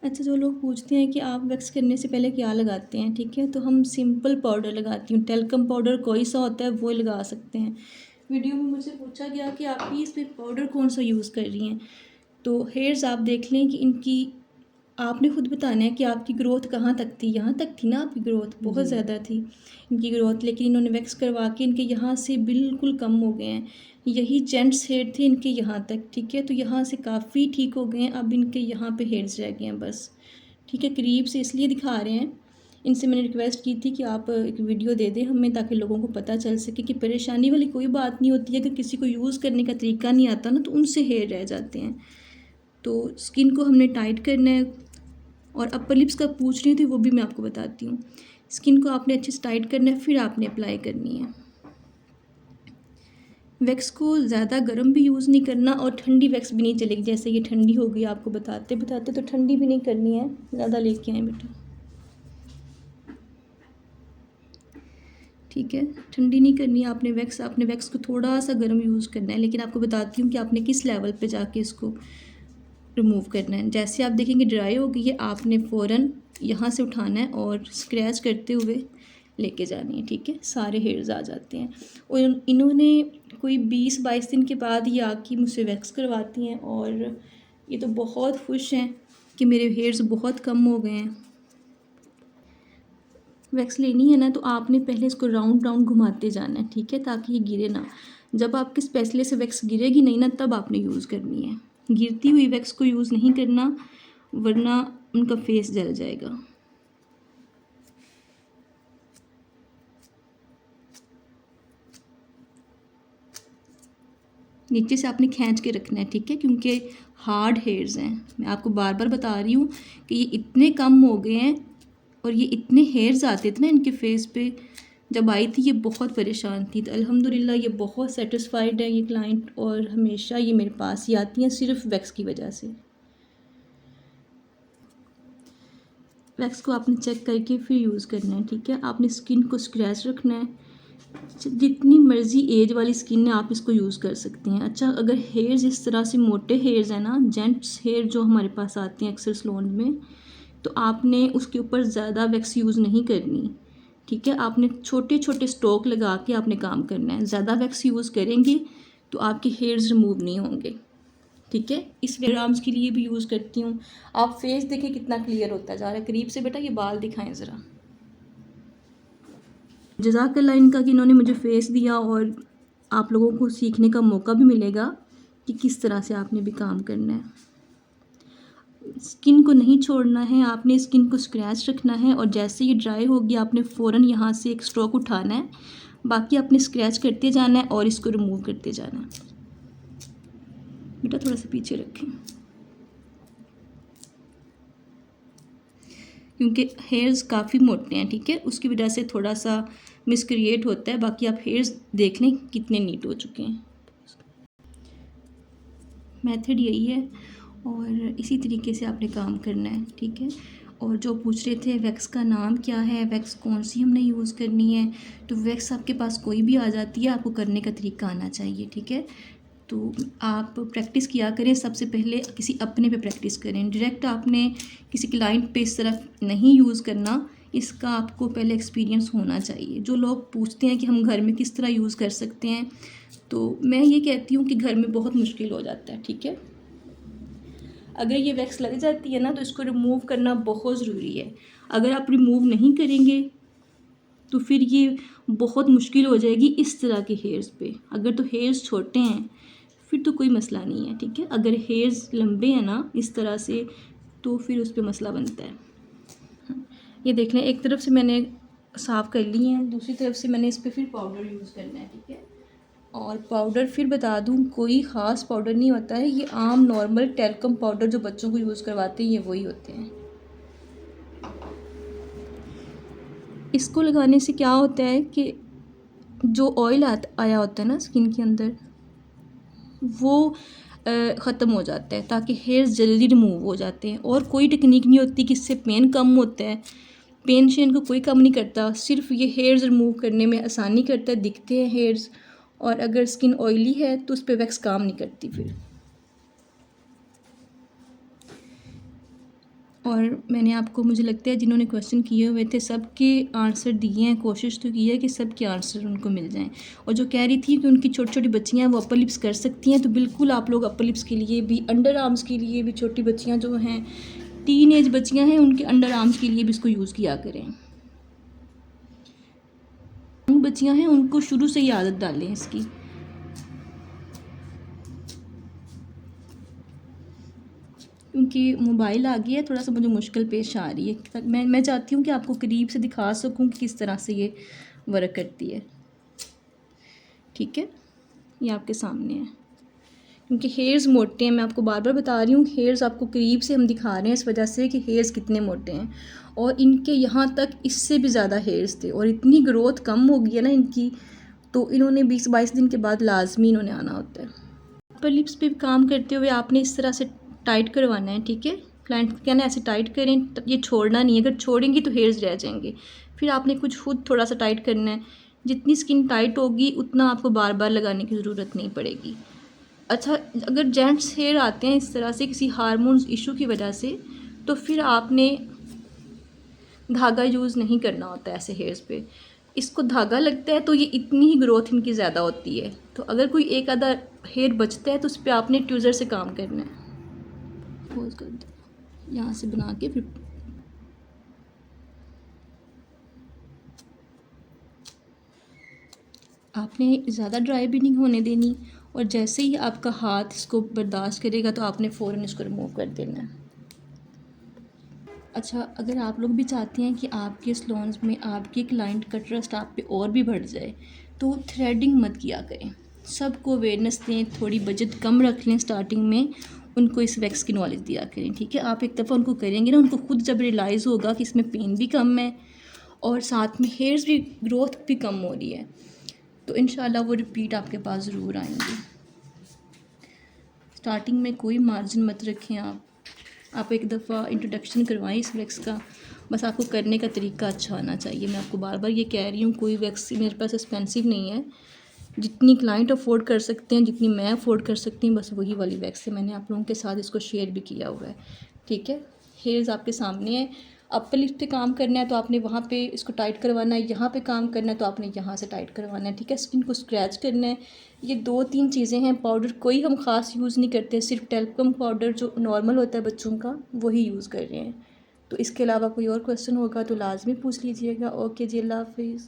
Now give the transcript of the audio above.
अच्छा, जो लोग पूछते हैं कि आप वैक्स करने से पहले क्या लगाते हैं, ठीक है, तो हम सिंपल पाउडर लगाती हूँ, टेल्कम पाउडर कोई सा होता है वो लगा सकते हैं। वीडियो में मुझसे पूछा गया कि आप ही इस पे पाउडर कौन सा यूज़ कर रही हैं, तो हेयर्स आप देख लें कि इनकी आपने खुद बताना है कि आपकी ग्रोथ कहाँ तक थी। यहाँ तक थी ना आपकी ग्रोथ, बहुत जी। ज़्यादा थी इनकी ग्रोथ, लेकिन इन्होंने वैक्स करवा के इनके यहाँ से बिल्कुल कम हो गए हैं। यही जेंट्स हेयर थे इनके यहाँ तक, ठीक है, तो यहाँ से काफ़ी ठीक हो गए हैं। अब इनके यहाँ पे हेयर्स रह गए हैं बस, ठीक है। करीब से इसलिए दिखा रहे हैं, इनसे मैंने रिक्वेस्ट की थी कि आप एक वीडियो दे दें हमें, ताकि लोगों को पता चल सके कि परेशानी वाली कोई बात नहीं होती है। अगर किसी को यूज़ करने का तरीका नहीं आता ना, तो उनसे हेयर रह जाते हैं। तो स्किन को हमने टाइट करना है। और अपर लिप्स का पूछ रही थी, वो भी मैं आपको बताती हूँ। स्किन को आपने अच्छे से टाइट करना है, फिर आपने अप्लाई करनी है। वैक्स को ज़्यादा गर्म भी यूज़ नहीं करना और ठंडी वैक्स भी नहीं चलेगी। जैसे ये ठंडी हो गई, आपको बताते बताते तो ठंडी भी नहीं करनी है। ज़्यादा लेके आए बेटा, ठीक है। ठंडी नहीं करनी है आपने वैक्स। आपने वैक्स को थोड़ा सा गर्म यूज़ करना है, लेकिन आपको बताती हूँ कि आपने किस लेवल पे जाके इसको रिमूव करना है। जैसे आप देखेंगे ड्राई हो गई है, आपने फ़ौरन यहाँ से उठाना है और स्क्रैच करते हुए लेके जानी है, ठीक है। सारे हेयर्स आ जाते हैं। और इन्होंने कोई 20-22 दिन के बाद ये आके मुझसे वैक्स करवाती हैं, और ये तो बहुत खुश हैं कि मेरे हेयर्स बहुत कम हो गए हैं। वैक्स लेनी है ना, तो आपने पहले इसको राउंड राउंड घुमाते जाना है, ठीक है, ताकि ये गिरे ना। जब आपके स्पेचुले से वैक्स गिरेगी नहीं ना, तब आपने यूज़ करनी है। गिरती हुई वैक्स को यूज़ नहीं करना, वरना उनका फेस जल जाएगा। नीचे से आपने खींच के रखना है, ठीक है, क्योंकि हार्ड हेयर्स हैं। मैं आपको बार बार बता रही हूँ कि ये इतने कम हो गए हैं, और ये इतने हेयर्स आते थे ना इनके फेस पे, जब आई थी ये बहुत परेशान थी। तो अल्हम्दुलिल्लाह ये बहुत सेटिस्फाइड है ये क्लाइंट, और हमेशा ये मेरे पास ही आती हैं सिर्फ वैक्स की वजह से। वैक्स को आपने चेक करके फिर यूज़ करना है, ठीक है। आपने स्किन को स्क्रैच रखना है। जितनी मर्ज़ी एज वाली स्किन है आप इसको यूज़ कर सकती हैं। अच्छा, अगर हेयर्स इस तरह से मोटे हेयर्स हैं ना, जेंट्स हेयर जो हमारे पास आते हैं अक्सर सैलून में, तो आपने उसके ऊपर ज़्यादा वैक्स यूज़ नहीं करनी, ठीक है। आपने छोटे छोटे स्ट्रोक लगा के आपने काम करना है। ज़्यादा वैक्स यूज़ करेंगे तो आपके हेयर्स रिमूव नहीं होंगे, ठीक है। इस वेराम्स के लिए भी यूज़ करती हूँ। आप फेस देखें कितना क्लियर होता जा रहा है। करीब से बेटा ये बाल दिखाएं ज़रा। जज़ाकल्लाह इनका कि इन्होंने मुझे फेस दिया, और आप लोगों को सीखने का मौका भी मिलेगा कि किस तरह से आपने भी काम करना है। स्किन को नहीं छोड़ना है, आपने स्किन को स्क्रैच रखना है, और जैसे ये ड्राई होगी आपने फ़ौरन यहाँ से एक स्ट्रोक उठाना है। बाकी आपने स्क्रैच करते जाना है और इसको रिमूव करते जाना है। बेटा थोड़ा सा पीछे रखें, क्योंकि हेयर्स काफ़ी मोटे हैं, ठीक है, उसकी वजह से थोड़ा सा मिसक्रिएट होता है। बाकी आप हेयर्स देख लें कितने नीट हो चुके हैं। मेथड यही है, और इसी तरीके से आपने काम करना है, ठीक है। और जो पूछ रहे थे वैक्स का नाम क्या है, वैक्स कौन सी हमने यूज़ करनी है, तो वैक्स आपके पास कोई भी आ जाती है, आपको करने का तरीका आना चाहिए, ठीक है। तो आप प्रैक्टिस किया करें। सबसे पहले किसी अपने पे प्रैक्टिस करें, डायरेक्ट आपने किसी क्लाइंट पे इस तरफ नहीं यूज़ करना। इसका आपको पहले एक्सपीरियंस होना चाहिए। जो लोग पूछते हैं कि हम घर में किस तरह यूज़ कर सकते हैं, तो मैं ये कहती हूँ कि घर में बहुत मुश्किल हो जाता है, ठीक है। अगर ये वैक्स लग जाती है ना, तो इसको रिमूव करना बहुत ज़रूरी है। अगर आप रिमूव नहीं करेंगे तो फिर ये बहुत मुश्किल हो जाएगी इस तरह के हेयर्स पे। अगर तो हेयर्स छोटे हैं फिर तो कोई मसला नहीं है, ठीक है। अगर हेयर्स लंबे हैं ना इस तरह से, तो फिर उस पर मसला बनता है। ये देख लें, एक तरफ से मैंने साफ़ कर ली हैं, दूसरी तरफ से मैंने इस पर फिर पाउडर यूज़ करना है, ठीक है। और पाउडर फिर बता दूं, कोई ख़ास पाउडर नहीं होता है। ये आम नॉर्मल टेल्कम पाउडर जो बच्चों को यूज़ करवाते हैं, ये वही होते हैं। इसको लगाने से क्या होता है कि जो ऑयल आया होता है ना स्किन के अंदर, वो ख़त्म हो जाता है, ताकि हेयर्स जल्दी रिमूव हो जाते हैं। और कोई टेक्निक नहीं होती कि इससे पेन कम होता है। पेन शेन को कोई कम नहीं करता, सिर्फ ये हेयर्स रिमूव करने में आसानी करता है, दिखते हैं हेयर्स। और अगर स्किन ऑयली है तो उस पर वैक्स काम नहीं करती फिर। और मैंने आपको, मुझे लगता है जिन्होंने क्वेश्चन किए हुए थे सबके आंसर दिए हैं, कोशिश तो की है कि सबके आंसर उनको मिल जाएं। और जो कह रही थी कि उनकी छोटी छोटी बच्चियां वो अपर लिप्स कर सकती हैं, तो बिल्कुल आप लोग अपर लिप्स के लिए भी, अंडर आर्म्स के लिए भी, छोटी बच्चियां जो हैं, टीन एज बच्चियां हैं, उनके अंडर आर्म्स के लिए भी इसको यूज़ किया करें। बच्चियां हैं उनको शुरू से ही आदत डालें इसकी। क्योंकि मोबाइल आ गया है, थोड़ा सा मुझे मुश्किल पेश आ रही है। मैं चाहती हूँ कि आपको करीब से दिखा सकूँ कि किस तरह से ये वर्क करती है। ठीक है, ये आपके सामने है। क्योंकि हेयर्स मोटे हैं, मैं आपको बार बार बता रही हूँ, हेयर्स आपको करीब से हम दिखा रहे हैं इस वजह से कि हेयर्स कितने मोटे हैं। और इनके यहाँ तक इससे भी ज़्यादा हेयर्स थे और इतनी ग्रोथ कम हो गई है ना इनकी, तो इन्होंने 20-22 दिन के बाद लाजमी इन्होंने आना होता है। ऊपर लिप्स पे काम करते हुए आपने इस तरह से टाइट करवाना है। ठीक है, क्लाइंट को कहना है ऐसे टाइट करें, ये छोड़ना नहीं है, अगर छोड़ेंगी तो हेयर्स रह जाएंगे। फिर आपने कुछ खुद थोड़ा सा टाइट करना है, जितनी स्किन टाइट होगी उतना आपको बार बार लगाने की ज़रूरत नहीं पड़ेगी। अच्छा, अगर जेंट्स हेयर आते हैं इस तरह से किसी हार्मोन्स इशू की वजह से, तो फिर आपने धागा यूज़ नहीं करना होता ऐसे हेयर्स पे। इसको धागा लगता है तो ये इतनी ही ग्रोथ इनकी ज़्यादा होती है। तो अगर कोई एक आधा हेयर बचता है तो उस पर आपने ट्यूज़र से काम करना है। पोज कर दो, यहाँ से बना के फिर आपने ज़्यादा ड्राई भी नहीं होने देनी, और जैसे ही आपका हाथ इसको बर्दाश्त करेगा तो आपने फ़ौरन इसको रिमूव कर देना है। अच्छा, अगर आप लोग भी चाहते हैं कि आपके सैलून्स में आपके क्लाइंट का ट्रस्ट आप पे और भी बढ़ जाए, तो थ्रेडिंग मत किया करें। सबको अवेयरनेस दें, थोड़ी बजट कम रख लें स्टार्टिंग में, उनको इस वैक्स की नॉलेज दिया करें। ठीक है, आप एक दफ़ा उनको करेंगे ना, उनको खुद जब रियलाइज़ होगा कि इसमें पेन भी कम है और साथ में हेयर्स भी, ग्रोथ भी कम हो रही है, तो इंशाल्लाह वो रिपीट आपके पास ज़रूर आएंगे। स्टार्टिंग में कोई मार्जिन मत रखें आप एक दफ़ा इंट्रोडक्शन करवाएं इस वैक्स का, बस आपको करने का तरीका अच्छा आना चाहिए। मैं आपको बार बार ये कह रही हूँ, कोई वैक्स मेरे पास एक्सपेंसिव नहीं है, जितनी क्लाइंट अफोर्ड कर सकते हैं, जितनी मैं अफोर्ड कर सकती हूँ, बस वही वाली वैक्स है। मैंने आप लोगों के साथ इसको शेयर भी किया हुआ है। ठीक है, हेयर्स आपके सामने है। अपर लिप पे काम करना है तो आपने वहाँ पे इसको टाइट करवाना है, यहाँ पे काम करना है तो आपने यहाँ से टाइट करवाना है। ठीक है, स्किन को स्क्रैच करना है। ये 2-3 चीज़ें हैं। पाउडर कोई हम ख़ास यूज़ नहीं करते, सिर्फ टेल्कम पाउडर जो नॉर्मल होता है बच्चों का, वही यूज़ कर रहे हैं। तो इसके अलावा कोई और क्वेश्चन होगा तो लाजमी पूछ लीजिएगा। ओके जी, अल्लाह हाफिज़।